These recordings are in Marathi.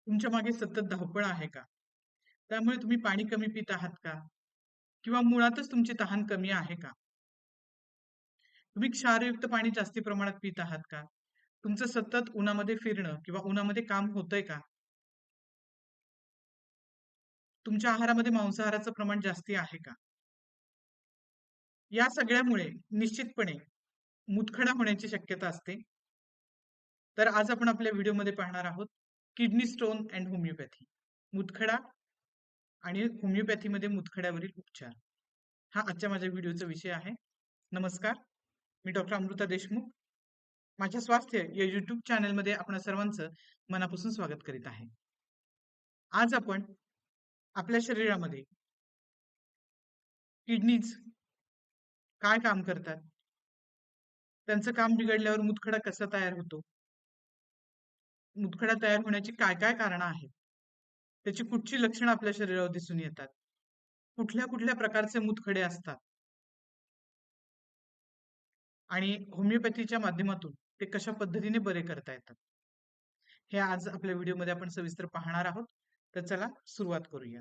तुमच्या मागे सतत धावपळ आहे का? त्यामुळे तुम्ही पाणी कमी पित आहात का? किंवा मुळातच तुमची तहान कमी आहे का? तुम्ही क्षारयुक्त पाणी जास्ती प्रमाणात पित आहात का? तुमचं सतत उन्हामध्ये फिरणं किंवा उन्हामध्ये काम होतंय का? तुमच्या आहारामध्ये मांसाहाराचं प्रमाण जास्ती आहे का? या सगळ्यामुळे निश्चितपणे मुतखडा होण्याची शक्यता असते. तर आज आपण आपल्या व्हिडिओमध्ये पाहणार आहोत किडनी स्टोन अँड होमिओपॅथी. मुतखडा आणि होमिओपॅथीमध्ये मुतखड्यावरील उपचार. हा आजच्या माझ्या व्हिडिओचा विषय आहे. नमस्कार, मी डॉक्टर अमृता देशमुख. माझ्या स्वास्थ्य या YouTube चॅनलमध्ये आपण सर्वांचं मनापासून स्वागत करीत आहे. आज आपण आपल्या शरीरामध्ये किडनीज काय काम करतात, त्यांचं काम बिघडल्यावर मुतखडा कसा तयार होतो, मुतखडा तयार होण्याची काय काय कारणं आहेत, त्याची कुठची लक्षणं आपल्या शरीरावर दिसून येतात, कुठल्या कुठल्या प्रकारचे मुतखडे असतात आणि होमिओपॅथीच्या माध्यमातून ते कशा पद्धतीने बरे करता येतात, हे आज आपल्या व्हिडिओमध्ये आपण सविस्तर पाहणार आहोत. तर चला सुरुवात करूया.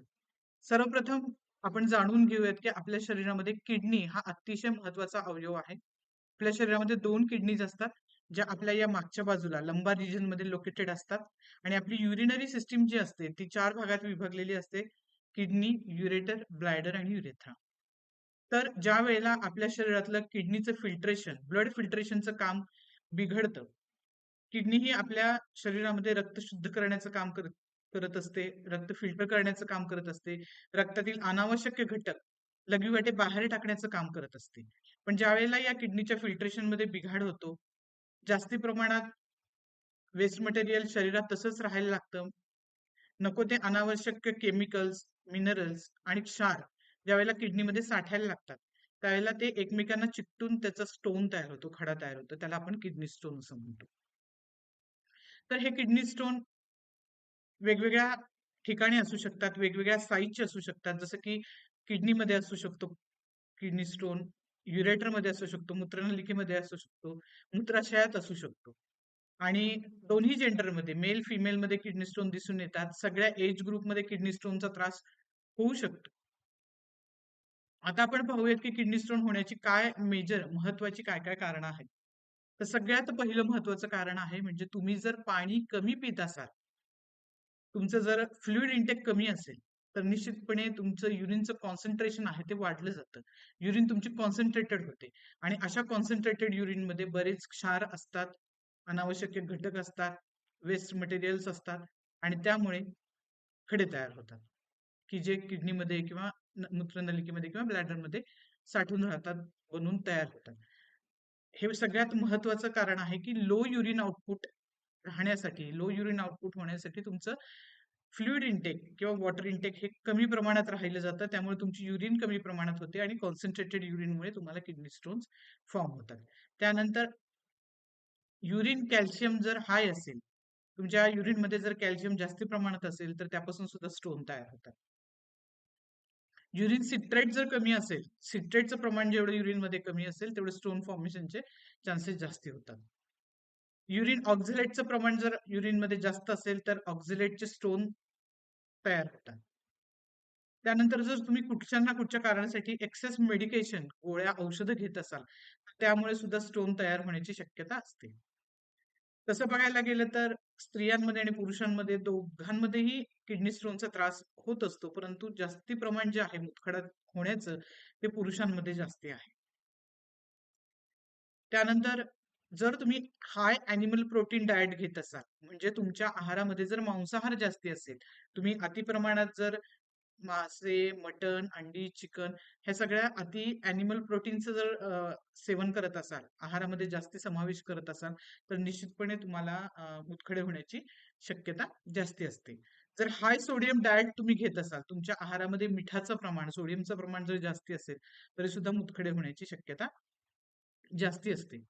सर्वप्रथम आपण जाणून घेऊयात की आपल्या शरीरामध्ये किडनी हा अतिशय महत्वाचा अवयव आहे. आपल्या शरीरामध्ये 2 किडनीज असतात, ज्या आपल्या या मागच्या बाजूला लंबार रिजन मध्ये लोकेटेड असतात आणि आपली युरिनरी सिस्टीम जी असते ती 4 भागात विभागलेली असते: किडनी, युरेटर, ब्लॅडर आणि युरेथ्रा. तर ज्या वेळेला आपल्या शरीरातलं किडनीचं फिल्ट्रेशन, ब्लड फिल्ट्रेशनचं काम बिघडतं, किडनी ही आपल्या शरीरामध्ये रक्त शुद्ध करण्याचं काम करत करत असते, रक्त फिल्टर करण्याचं काम करत असते, रक्तातील अनावश्यक घटक लघवीवाटे बाहेर टाकण्याचं काम करत असते. पण ज्या वेळेला या किडनीच्या फिल्ट्रेशन मध्ये बिघाड होतो, जास्ती प्रमाणात वेस्ट मटेरियल शरीरात तसंच राहायला लागतं, नको ते अनावश्यक केमिकल्स, मिनरल्स आणि क्षार ज्यावेळेला किडनीमध्ये साठायला लागतात, त्यावेळेला ते एकमेकांना चिकटून त्याचा स्टोन तयार होतो, खडा तयार होतो. त्याला आपण किडनी स्टोन असं म्हणतो. तर हे किडनी स्टोन वेगवेगळ्या ठिकाणी असू शकतात, वेगवेगळ्या साईजचे असू शकतात. जसं की किडनीमध्ये असू शकतो किडनी स्टोन, युरेटरमध्ये असू शकतो, मूत्रनलिकेमध्ये असू शकतो, मूत्राशयात असू शकतो. आणि दोन्ही जेंडरमध्ये, मेल फिमेल मध्ये किडनी स्टोन दिसून येतात. सगळ्या एज ग्रुपमध्ये किडनी स्टोनचा त्रास होऊ शकतो. आता आपण पाहूयात की किडनी स्टोन होण्याची काय मेजर महत्वाची काय काय कारणं आहेत. तर सगळ्यात पहिलं महत्वाचं कारण आहे म्हणजे तुम्ही जर पाणी कमी पित असाल, तुमचं जर फ्लुइड इंटेक कमी असेल, तर निश्चितपणे तुमचं युरिनचं कॉन्सन्ट्रेशन आहे ते वाढलं जातं. युरिन तुमची कॉन्सन्ट्रेटेड होते आणि अशा कॉन्सन्ट्रेटेड युरिनमध्ये बरेच क्षार असतात, अनावश्यक घटक असतात, वेस्ट मटेरियल्स असतात आणि त्यामुळे खडे तयार होतात, की जे किडनीमध्ये किंवा मूत्रनलिकेमध्ये किंवा ब्लॅडरमध्ये साठून राहतात, बनून तयार होतात. हे सगळ्यात महत्वाचं कारण आहे की लो युरिन आउटपुट राहण्यासाठी, लो युरिन आउटपुट होण्यासाठी तुमचं फ्लुइड इंटेक किंवा वॉटर इंटेक हे कमी प्रमाणात राहिलं जातं. त्यामुळे तुमची युरिन कमी प्रमाणात होते आणि कॉन्सन्ट्रेटेड युरिनमुळे तुम्हाला किडनी स्टोन्स फॉर्म होतात. त्यानंतर युरिन कॅल्शियम जर हाय असेल, तुमच्या युरिनमध्ये जर कॅल्शियम जास्त प्रमाणात असेल, तर त्यापासून सुद्धा स्टोन तयार होतात. युरिन सिट्रेट जर कमी असेल, सिट्रेटचं प्रमाण जेवढं युरिनमध्ये कमी असेल, तेवढे स्टोन फॉर्मेशनचे चान्सेस जास्ती होतात. युरिन ऑक्झलेटचं प्रमाण जर युरिनमध्ये जास्त असेल, तर ऑक्झलेटचे स्टोन तयार होतात. त्यानंतर जर तुम्ही कुठच्या ना कुठच्या कारणासाठी एक्सेस मेडिकेशन, गोळ्या, औषधं घेत असाल, तर त्यामुळे सुद्धा स्टोन तयार होण्याची शक्यता असते. तसं बघायला गेलं तर स्त्रियांमध्ये आणि पुरुषांमध्ये दोघांमध्येही किडनी स्टोनचा त्रास होत असतो, परंतु जास्ती प्रमाण जे आहे मुतखडा होण्याचं, ते पुरुषांमध्ये जास्ती आहे. त्यानंतर जर तुम्ही हाय ॲनिमल प्रोटीन डाएट घेत असाल, म्हणजे तुमच्या आहारामध्ये जर मांसाहार जास्ती असेल, तुम्ही अतिप्रमाणात जर मासे, मटण, अंडी, चिकन ह्या सगळ्या अति ॲनिमल प्रोटीनचं जर सेवन करत असाल, आहारामध्ये जास्ती समावेश करत असाल, तर निश्चितपणे तुम्हाला मुतखडे होण्याची शक्यता जास्ती असते. जर हाय सोडियम डाएट तुम्ही घेत असाल, तुमच्या आहारामध्ये मिठाचं प्रमाण, सोडियमचं प्रमाण जर जास्ती असेल, तरी सुद्धा मुतखडे होण्याची शक्यता जास्ती असते.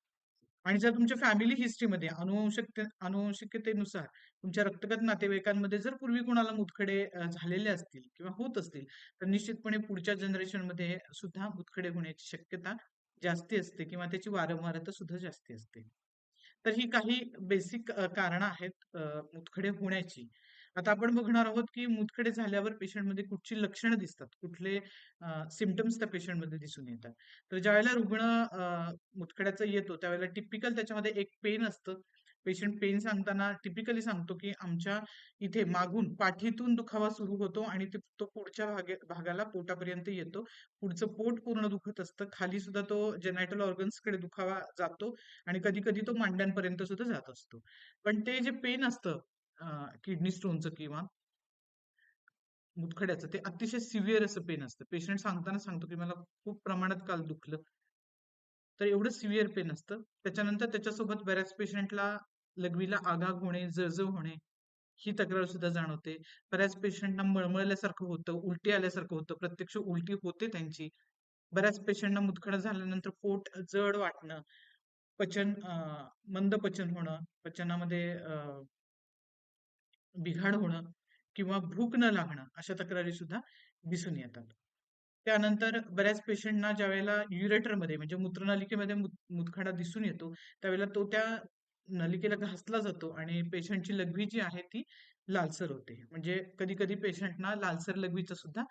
आणि जर तुमच्या फॅमिली हिस्ट्रीमध्ये अनुवंशिकतेनुसार तुमच्या रक्तगत नातेवाईकांमध्ये जर पूर्वी कुणाला मुतखडे झालेले असतील किंवा होत असतील, तर निश्चितपणे पुढच्या जनरेशनमध्ये सुद्धा मुतखडे होण्याची शक्यता जास्ती असते किंवा त्याची वारंवारता सुद्धा जास्ती असते. तर ही काही बेसिक कारणं आहेत मुतखडे होण्याची. आता आपण बघणार आहोत, की मुतखडे झाल्यावर पेशंटमध्ये कुठची लक्षणं दिसतात, कुठले सिम्प्टम्स त्या पेशंटमध्ये दिसून येतात. तर ज्यावेळेला रुग्ण मुतखड्याचा येतो, त्यावेळेला टिपिकल त्याच्यामध्ये एक पेन असतं. पेशंट पेन सांगताना टिपिकली सांगतो, की आमच्या इथे मागून पाठीतून दुखावा सुरू होतो आणि तो पुढच्या भागाला पोटापर्यंत येतो. पुढचं पोट पूर्ण दुखत असतं. खाली सुद्धा तो जेनायटल ऑर्गन्सकडे दुखावा जातो आणि कधी-कधी तो मांड्यांपर्यंत सुद्धा जात असतो. पण ते जे पेन असतं किडनी स्टोनचं किंवा मुतखड्याचं ते अतिशय सिव्हिअर असं पेन असतं. पेशंट सांगताना सांगतो, की मला खूप प्रमाणात काल दुखलं. तर एवढं सिव्हिअर पेन असतं. त्याच्यानंतर त्याच्यासोबत बऱ्याच पेशंटला लघवीला आगाग होणे, जळजळ होणे ही तक्रार सुद्धा जाणवते. बऱ्याच पेशंटना मळमळल्यासारखं होतं, उलटी आल्यासारखं होतं. प्रत्यक्ष उलटी होते त्यांची. बऱ्याच पेशंटना मुतखडा झाल्यानंतर पोट जड वाटणं, मंद पचन होणं, पचनामध्ये बिघाड होणं किंवा भूक न लागणं अशा तक्रारी सुद्धा दिसून येतात. त्यानंतर बऱ्याच पेशंटना ज्यावेळेला युरेटरमध्ये म्हणजे मूत्रनलिकेमध्ये मुतखडा दिसून येतो, त्यावेळेला तो त्या नलिकेला घासला जातो आणि पेशंटची लघवी जी आहे ती लालसर होते. म्हणजे कधी-कधी पेशंटना लालसर लघवीचा सुद्धा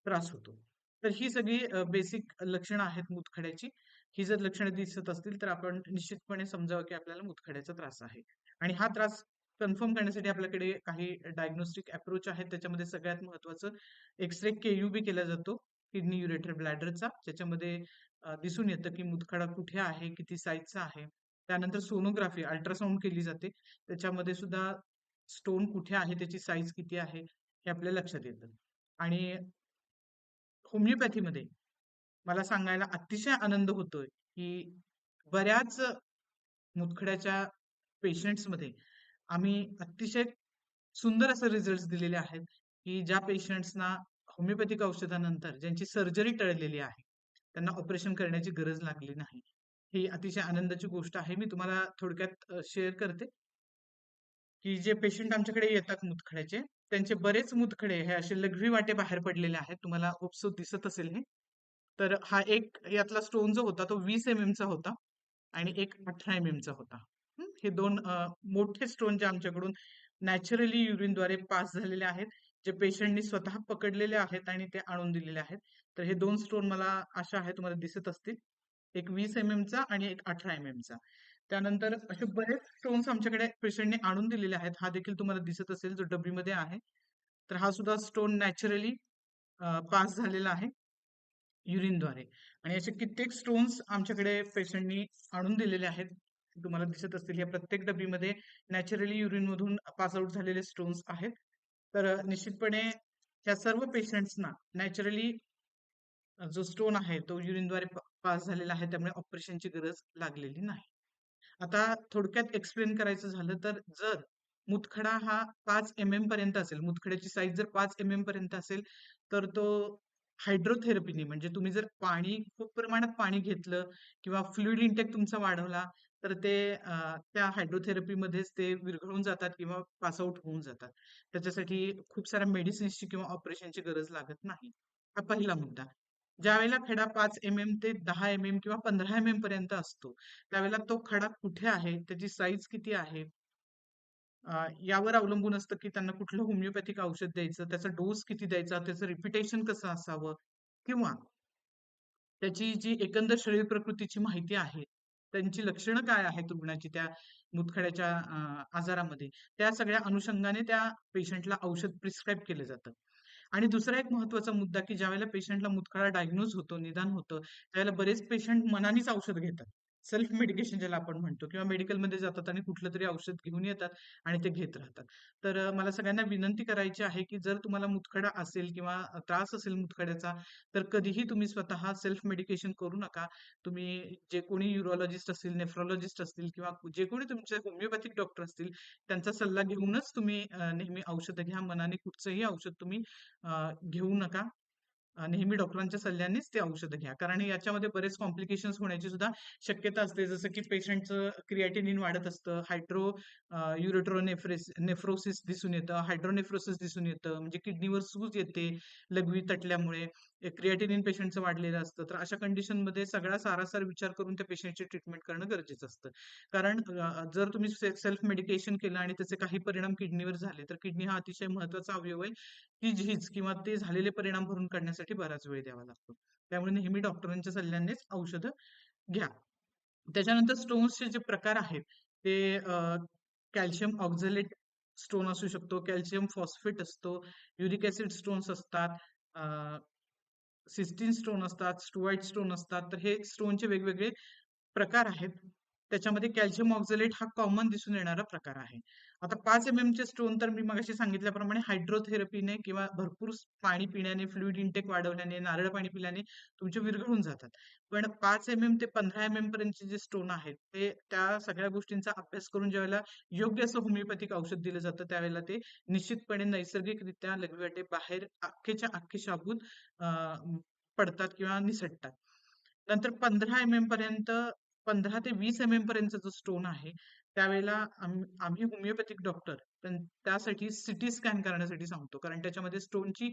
त्रास होतो. तर ही सगळी बेसिक लक्षणं आहेत मुतखड्याची. ही जर लक्षणं दिसत असतील तर आपण निश्चितपणे समजावं की आपल्याला मुतखड्याचा त्रास आहे. आणि हा त्रास कन्फर्म करण्यासाठी आपल्याकडे काही डायग्नोस्टिक अप्रोच आहेत. त्याच्यामध्ये सगळ्यात महत्त्वाचं एक्स-रे केयूबी केला जातो, किडनी युरेटर ब्लॅडरचा. ज्याच्यामध्ये दिसून येतं की मुतखडा कुठे आहे, किती साईजचा आहे. त्यानंतर सोनोग्राफी, अल्ट्रासाउंड केली जाते. त्याच्यामध्ये सुद्धा स्टोन कुठे आहे, त्याची साईज किती आहे, हे आपल्या लक्षात येतं. आणि होमिओपॅथीमध्ये मला सांगायला अतिशय आनंद होतोय, की बऱ्याच मुतखड्याच्या पेशंट्समध्ये आम्ही अतिशय सुंदर असे रिझल्ट्स दिलेले आहेत, की ज्या पेशंट्सना होमिओपॅथिक औषधानंतर ज्यांची सर्जरी टळलेली आहे, त्यांना ऑपरेशन करण्याची गरज लागली नाही. ही अतिशय आनंदाची गोष्ट आहे. मी तुम्हाला थोडक्यात शेअर करते, की जे पेशंट आमच्याकडे येतात मुतखड्याचे, त्यांचे बरेच मुतखडे हे असे लघवी वाटे बाहेर पडलेले आहेत. तुम्हाला होपसो दिसत असेल हे. तर हा एक यातला स्टोन जो होता तो 20 चा होता आणि एक 18 चा होता. हे 2 मोठे स्टोन जे आमच्याकडून नॅचरली युरिनद्वारे पास झालेले आहेत, जे पेशंटनी स्वतः पकडलेले आहेत आणि ते आणून दिलेले आहेत. तर हे 2 स्टोन मला आशा आहे तुम्हाला दिसत असतील. एक 20 चा आणि एक 18 चा. त्यानंतर असे बरेच स्टोन्स आमच्याकडे पेशंटने आणून दिलेले आहेत. हा देखील तुम्हाला दिसत असेल जो डब्बीमध्ये आहे. तर हा सुद्धा स्टोन नॅचरली पास झालेला आहे युरिनद्वारे आणि असे कित्येक स्टोन्स आमच्याकडे पेशंटनी आणून दिलेले आहेत. तुम्हाला दिसत असतील या प्रत्येक डब्बीमध्ये नॅचरली युरिनमधून पास आउट झालेले स्टोन्स आहेत. तर निश्चितपणे ह्या सर्व पेशंट्सना नॅचरली जो स्टोन आहे तो युरिनद्वारे पास झालेला आहे. त्यामुळे ऑपरेशनची गरज लागलेली नाही. आता थोडक्यात एक्सप्लेन करायचं झालं तर जर मुतखडा हा 5 पर्यंत असेल, मुतखड्याची साईज जर 5 पर्यंत असेल, तर तो हायड्रोथेरपीने म्हणजे तुम्ही जर खूप प्रमाणात पाणी घेतलं किंवा फ्लुइड इंटेक तुमचा वाढवला, तर ते त्या हायड्रोथेरपीमध्येच ते विरघळून जातात किंवा पास आउट होऊन जातात. त्याच्यासाठी खूप साऱ्या मेडिसिन्सची किंवा ऑपरेशनची गरज लागत नाही. हा पहिला मुद्दा. ज्यावेळेला खडा 5 ते 10 किंवा 15 पर्यंत असतो, त्यावेळेला तो खडा कुठे आहे, त्याची साईज किती आहे, यावर अवलंबून असतं की त्यांना कुठलं होमिओपॅथिक औषध द्यायचं, त्याचा डोस किती द्यायचा, त्याचं रिपिटेशन कसं असावं किंवा त्याची जी एकंदर शरीर प्रकृतीची माहिती आहे, त्यांची लक्षणं काय आहेत रुग्णाची त्या मुतखड्याच्या आजारामध्ये, त्या सगळ्या अनुषंगाने त्या पेशंटला औषध प्रिस्क्राईब केलं जातं. आणि दुसरा एक महत्त्वाचा मुद्दा, की ज्यावेळेला पेशंटला मुतखडा डायग्नोज होतो, निदान होतं, त्यावेळेला बरेच पेशंट मनानेच औषध घेतात. सेल्फ मेडिकेशन ज्याला आपण म्हणतो किंवा मेडिकलमध्ये जातात आणि कुठलं तरी औषध घेऊन येतात आणि ते घेत राहतात. तर मला सगळ्यांना विनंती करायची आहे, की जर तुम्हाला मुतखडा असेल किंवा त्रास असेल मुतखड्याचा, तर कधीही तुम्ही स्वतः सेल्फ मेडिकेशन करू नका. तुम्ही जे कोणी युरोलॉजिस्ट असतील, नेफ्रॉलॉजिस्ट असतील किंवा जे कोणी तुमचे होमिओपॅथिक डॉक्टर असतील, त्यांचा सल्ला घेऊनच तुम्ही नेहमी औषधं घ्या. मनाने कुठचंही औषध तुम्ही घेऊ नका. नेहमी डॉक्टरांच्या सल्ल्यानेच ते औषधं घ्या. कारण याच्यामध्ये बरेच कॉम्प्लिकेशन्स होण्याची सुद्धा शक्यता असते. जसं की पेशंटचं क्रिएटिनिन वाढत असतं, नेफ्रोसिस दिसून येतं, हायड्रोनेफ्रोसिस दिसून येतं, म्हणजे किडनीवर सूज येते लघवी तटल्यामुळे क्रिएटिनिन पेशंटचं वाढलेलं असतं. तर अशा कंडिशनमध्ये सगळा सारासार विचार करून त्या पेशंटची ट्रीटमेंट करणं गरजेचं असतं. कारण जर तुम्ही सेल्फ मेडिकेशन केलं आणि त्याचे काही परिणाम किडनीवर झाले, तर किडनी हा अतिशय महत्त्वाचा अवयव आहे. ती झीज किंवा ते झालेले परिणाम भरून काढण्यासाठी बराच वेळ द्यावा लागतो. त्यामुळे नेहमी डॉक्टरांच्या सल्ल्यानेच औषधं घ्या. त्याच्यानंतर स्टोन्सचे जे प्रकार आहेत ते कॅल्शियम ऑक्झलेट स्टोन असू शकतो, कॅल्शियम फॉस्फेट असतो, युरिक ऍसिड स्टोन्स असतात, सिस्टीन स्टोन असतात, स्टुअर्ट स्टोन असतात. तर हे स्टोनचे वेगवेगळे प्रकार आहेत. त्याच्यामध्ये कॅल्शियम ऑक्झलेट हा कॉमन दिसून येणारा प्रकार आहे. आता 5 चे स्टोन तर मी मगाशी सांगितल्याप्रमाणे हायड्रोथेरपीने किंवा भरपूर पाणी पिण्याने, फ्लुइड इंटेक वाढवल्याने, नारळ पाणी पिल्याने तुमचे विरघळून जातात. पण 5 ते 15 पर्यंतचे जे स्टोन आहेत ते त्या सगळ्या गोष्टींचा अभ्यास करून ज्यावेळेला योग्य असं होमिओपॅथिक औषध दिलं जातं त्यावेळेला ते निश्चितपणे नैसर्गिकरित्या लघवीवाटे बाहेर अख्खेच्या अख्खे शाबूत पडतात किंवा निसटतात. नंतर 15 पर्यंत 15 ते 20 पर्यंतचा जो स्टोन आहे त्यावेळेला आम्ही होमिओपॅथिक डॉक्टर त्यासाठी सिटी स्कॅन करण्यासाठी सांगतो. कारण त्याच्यामध्ये स्टोनची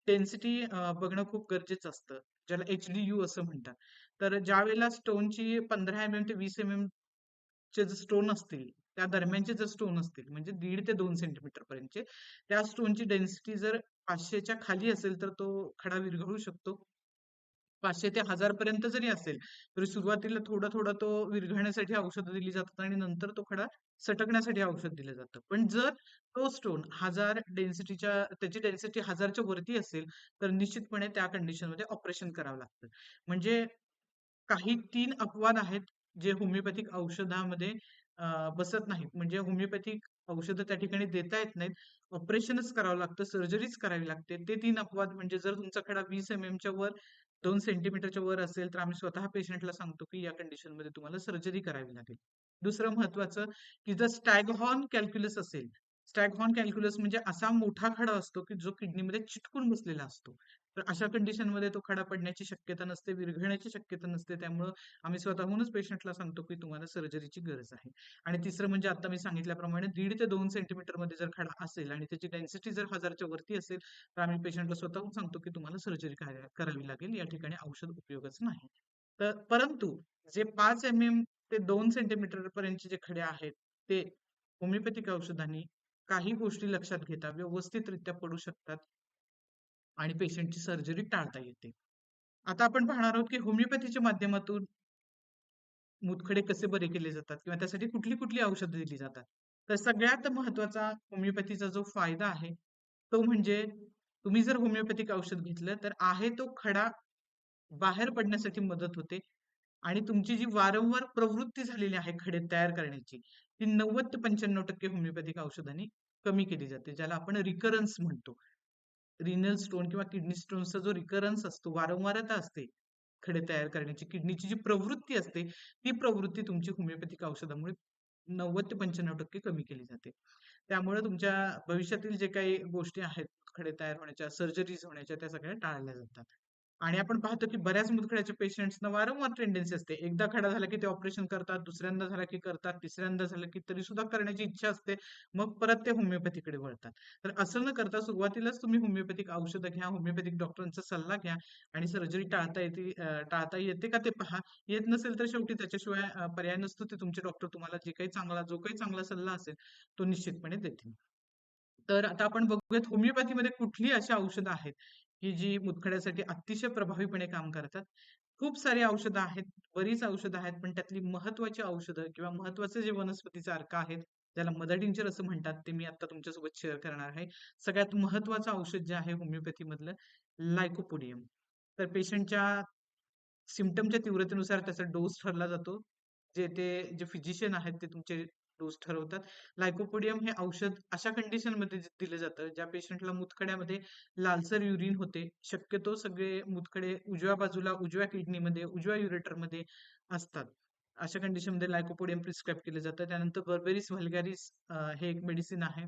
डेन्सिटी बघणं खूप गरजेचं असतं. ज्याला HDU असं म्हणतात. तर ज्यावेळेला स्टोनची 15 ते 20 चे जे स्टोन असतील त्या दरम्यानचे जर स्टोन असतील म्हणजे 1.5 ते 2 सेंटीमीटर पर्यंतचे त्या स्टोनची डेन्सिटी जर 500च्या खाली असेल तर तो खडा विरघळू शकतो. 500 ते 1000 पर्यंत जरी असेल तरी सुरुवातीला थोडा थोडा तो विरघळण्यासाठी औषधं दिली जातात आणि नंतर तो खडा सटकण्यासाठी औषध दिलं जातं. पण जर तो स्टोन 1000 डेन्सिटीच्या त्याची डेन्सिटी 1000च्या वरती असेल तर निश्चितपणे त्या कंडिशनमध्ये ऑपरेशन करावं लागतं. म्हणजे काही 3 अपवाद आहेत जे होमिओपॅथिक औषधामध्ये बसत नाहीत. म्हणजे होमिओपॅथिक औषधं त्या ठिकाणी देता येत नाहीत. ऑपरेशनच करावं लागतं, सर्जरीच करावी लागते. ते 3 अपवाद म्हणजे जर तुमचा खडा 20 च्या वर 2 सेंटीमीटरच्या वर असेल तर आम्ही स्वतः पेशंटला सांगतो की या कंडिशनमध्ये तुम्हाला सर्जरी करावी लागेल. दुसरं महत्वाचं की जर स्टॅगहॉर्न कॅल्क्युलस असेल, स्टॅगहॉर्न कॅल्क्युलस म्हणजे असा मोठा खडा असतो की जो किडनीमध्ये चिटकून बसलेला असतो. तर अशा कंडिशनमध्ये तो खडा पडण्याची शक्यता नसते, विरघळण्याची शक्यता नसते. त्यामुळं आम्ही स्वतःहूनच पेशंटला सांगतो की तुम्हाला सर्जरीची गरज आहे. आणि तिसरं म्हणजे आता मी सांगितल्याप्रमाणे 1.5 ते 2 सेंटीमीटर मध्ये जर खडा असेल आणि त्याची डेन्सिटी जर 1000च्या वरती असेल तर आम्ही पेशंटला स्वतःहून सांगतो की तुम्हाला सर्जरी करावी लागेल. या ठिकाणी औषध उपयोगच नाही. तर परंतु जे 5 ते 2 सेंटीमीटर पर्यंतचे जे खडे आहेत ते होमिओपॅथिक औषधांनी काही गोष्टी लक्षात घेता व्यवस्थितरित्या पडू शकतात आणि पेशंटची सर्जरी टाळता येते. आता आपण पाहणार आहोत की होमिओपॅथीच्या माध्यमातून मुतखडे कसे बरे केले जातात किंवा त्यासाठी कुठली कुठली औषधं दिली जातात. तर सगळ्यात महत्वाचा होमिओपॅथीचा जो फायदा आहे तो म्हणजे तुम्ही जर होमिओपॅथिक औषध घेतलं तर आहे तो खडा बाहेर पडण्यासाठी मदत होते आणि तुमची जी वारंवार प्रवृत्ती झालेली आहे खडे तयार करण्याची ती 90 ते 95% होमिओपॅथिक औषधांनी कमी केली जाते ज्याला आपण रिकरन्स म्हणतो. रिनल स्टोन किंवा किडनी स्टोनचा जो रिकरन्स असतो वारंवारता असते खडे तयार करण्याची किडनीची जी प्रवृत्ती असते ती प्रवृत्ती तुमची होमिओपॅथिक औषधामुळे 90 ते 95% कमी केली जाते. त्यामुळे तुमच्या भविष्यातील जे काही गोष्टी आहेत खडे तयार होण्याच्या सर्जरीज होण्याच्या त्या सगळ्या टाळल्या जातात. आणि आपण पाहतो की बऱ्याच मुतखड्याच्या पेशंट्सना वारंवार टेंडन्सी असते. एकदा खडा झाला की ते ऑपरेशन करतात, दुसऱ्यांदा झाला की करतात, तिसऱ्यांदा झालं की तरी सुद्धा करण्याची इच्छा असते. मग परत ते होमिओपॅथीकडे वळतात. तर असं न करता सुरुवातीलाच तुम्ही होमिओपॅथिक औषधं घ्या, होमिओपॅथिक डॉक्टरांचा सल्ला घ्या आणि सर्जरी टाळता येते का ते पहा. येत नसेल तर शेवटी त्याच्याशिवाय पर्याय नसतो. ते तुमचे डॉक्टर तुम्हाला जो काही चांगला सल्ला असेल तो निश्चितपणे देतील. तर आता आपण बघूयात होमिओपॅथीमध्ये कुठली अशी औषधं आहेत की जी मुतखड्यासाठी अतिशय प्रभावीपणे काम करतात. खूप सारी औषधं आहेत, बरीच औषधं आहेत, पण त्यातली महत्वाची औषधं किंवा महत्वाचे जे वनस्पतीचे अर्क आहेत, ज्याला मदर टिंचर असं म्हणतात, ते मी आता तुमच्यासोबत शेअर करणार आहे. सगळ्यात महत्वाचं औषध जे आहे होमिओपॅथी मधलं लायकोपोडियम. तर पेशंटच्या सिम्प्टमच्या तीव्रतेनुसार त्याचा डोस ठरला जातो. जे फिजिशियन आहेत ते तुमचे डोस ठरवतात. लायकोपोडियम हे औषध अशा कंडिशनमध्ये दिलं जातं, ज्या पेशंटला मुतखड्यामध्ये लालसर युरिन होते. शक्यतो सगळे मुतखडे उजव्या बाजूला, उजव्या किडनीमध्ये, उजव्या युरेटरमध्ये असतात. अशा कंडिशनमध्ये लायकोपोडियम प्रिस्क्राईब केलं जातं. त्यानंतर बर्बेरिस व्हल्गॅरिस हे एक मेडिसिन आहे.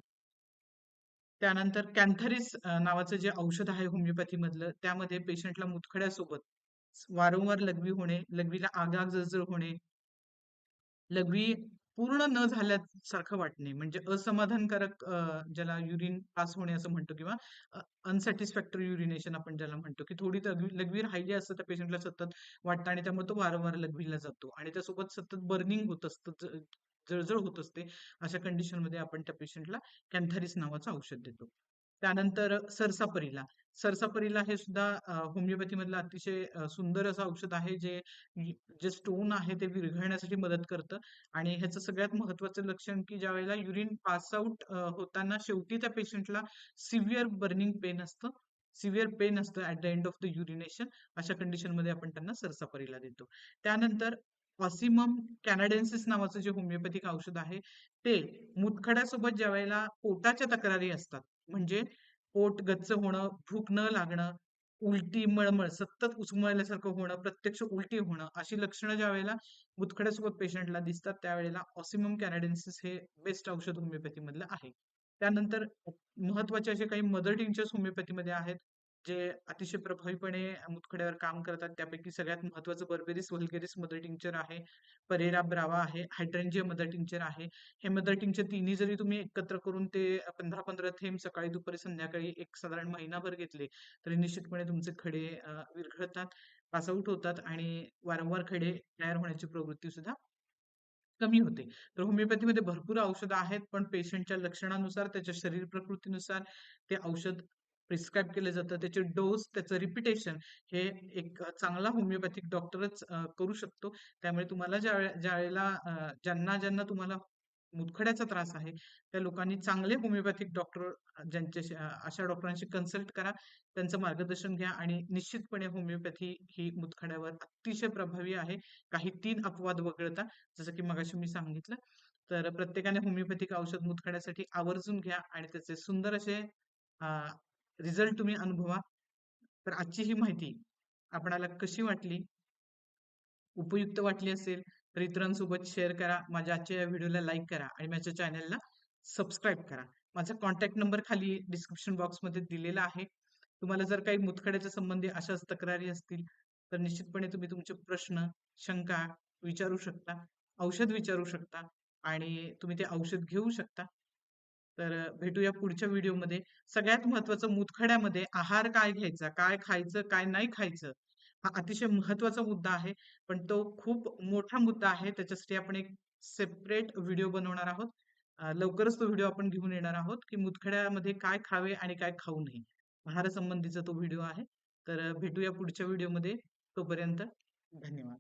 त्यानंतर कॅन्थॅरिस नावाचं जे औषध आहे होमिओपॅथी मधलं त्यामध्ये पेशंटला मुतखड्यासोबत वारंवार लघवी होणे, लघवीला आगाग जळजळ होणे, लघवी पूर्ण न झाल्यासारखं वाटणे म्हणजे असमाधानकारक ज्याला युरिन पास होणे असं म्हणतो किंवा अनसॅटिस्फॅक्टरी युरिनेशन आपण ज्याला म्हणतो की थोडी लघवी राहिली असतं त्या पेशंटला सतत वाटतं आणि त्यामुळे तो वारंवार लघवीला जातो आणि त्यासोबत सतत बर्निंग होत असतं जळजळ होत असते. अशा कंडिशन मध्ये आपण त्या पेशंटला कॅन्थारिस नावाचं औषध देतो. त्यानंतर सरसापरीला सरसापरीला हे सुद्धा होमिओपॅथी मधलं अतिशय सुंदर असं औषध आहे जे स्टोन आहे ते विरघळण्यासाठी मदत करतं आणि ह्याचं सगळ्यात महत्वाचं लक्षण की ज्या वेळेला युरिन पास आउट होताना शेवटी त्या पेशंटला सिव्हिअर बर्निंग पेन असतं. सिव्हिअर पेन असतं at the end of the urination. अशा कंडिशन मध्ये आपण त्यांना सरसापरीला देतो. त्यानंतर ऑसिमम कॅनाडेन्सिस नावाचं जे होमिओपॅथिक औषध आहे ते मुतखड्यासोबत ज्या वेळेला पोटाच्या तक्रारी असतात म्हणजे पोट गच्च होणं, भूक न लागणं, उलटी, मळमळ, सतत उचमळल्यासारखं होणं, प्रत्यक्ष उलटी होणं, अशी लक्षणं ज्या वेळेला मुतखड्यासोबत पेशंटला दिसतात त्यावेळेला ऑसिमम कॅनाडेन्सिस हे बेस्ट औषध होमिओपॅथी मधलं आहे. त्यानंतर महत्वाचे असे काही मदर टिंचर्स होमिओपॅथीमध्ये आहेत जे अतिशय प्रभावीपणे मुतखड्यावर काम करतात. त्यापैकी सगळ्यात महत्वाचं बर्बेरिस व्हल्गेरिस मदर टिंचर आहे, परेरा ब्रावा आहे, हायड्रेंजिया मदर टिंचर आहे. हे मदर टिंचर तिन्ही जरी तुम्ही एकत्र करून ते 15-15 थेंब सकाळी दुपारी संध्याकाळी एक साधारण महिनाभर घेतले तरी निश्चितपणे तुमचे खडे विरघळतात, पासआउट होतात आणि वारंवार खडे तयार होण्याची प्रवृत्ती सुद्धा कमी होते. तर होमिओपॅथीमध्ये भरपूर औषधं आहेत, पण पेशंटच्या लक्षणानुसार, त्याच्या शरीर प्रकृतीनुसार ते औषध प्रिस्क्राईब केलं जातं. त्याचे डोस, त्याचं रिपिटेशन हे एक चांगला होमिओपॅथिक डॉक्टरच करू शकतो. त्यामुळे तुम्हाला ज्यावेळेला ज्यांना तुम्हाला मुतखड्याचा त्रास आहे, त्या लोकांनी चांगले होमिओपॅथिक डॉक्टर ज्यांच्याशी अशा डॉक्टरांशी कन्सल्ट करा. त्यांचं मार्गदर्शन घ्या आणि निश्चितपणे होमिओपॅथी ही मुतखड्यावर अतिशय प्रभावी आहे. काही 3 अपवाद वगळता. जसं की मगाशी मी सांगितलं. तर प्रत्येकाने होमिओपॅथिक औषध मुतखड्यासाठी आवर्जून घ्या आणि त्याचे सुंदर असे रिझल्ट तुम्ही अनुभवा. तर आजची ही माहिती आपणाला कशी वाटली? उपयुक्त वाटली असेल तर इतरांसोबत शेअर करा. माझ्या आजच्या या व्हिडिओला लाईक करा आणि माझ्या चॅनलला सबस्क्राईब करा. माझा कॉन्टॅक्ट नंबर खाली डिस्क्रिप्शन बॉक्समध्ये दिलेला आहे. तुम्हाला जर काही मुतखड्याच्या संबंधी अशाच तक्रारी असतील तर निश्चितपणे तुम्ही तुमचे प्रश्न, शंका विचारू शकता, औषध विचारू शकता आणि तुम्ही ते औषध घेऊ शकता. तर भेटूया पुढच्या व्हिडिओमध्ये. सगळ्यात महत्त्वाचं मुतखड्यामध्ये आहार काय घ्यायचा, काय खायचं, काय नाही खायचं हा अतिशय महत्त्वाचा मुद्दा आहे. पण तो खूप मोठा मुद्दा आहे. त्याच्यासाठी आपण एक सेपरेट व्हिडिओ बनवणार आहोत. लवकरच तो व्हिडिओ आपण घेऊन येणार आहोत, की मुतखड्यामध्ये काय खावे आणि काय खाऊ नये. आहारासंबंधीचा तो व्हिडिओ आहे. तर भेटूया पुढच्या व्हिडिओमध्ये. तोपर्यंत धन्यवाद.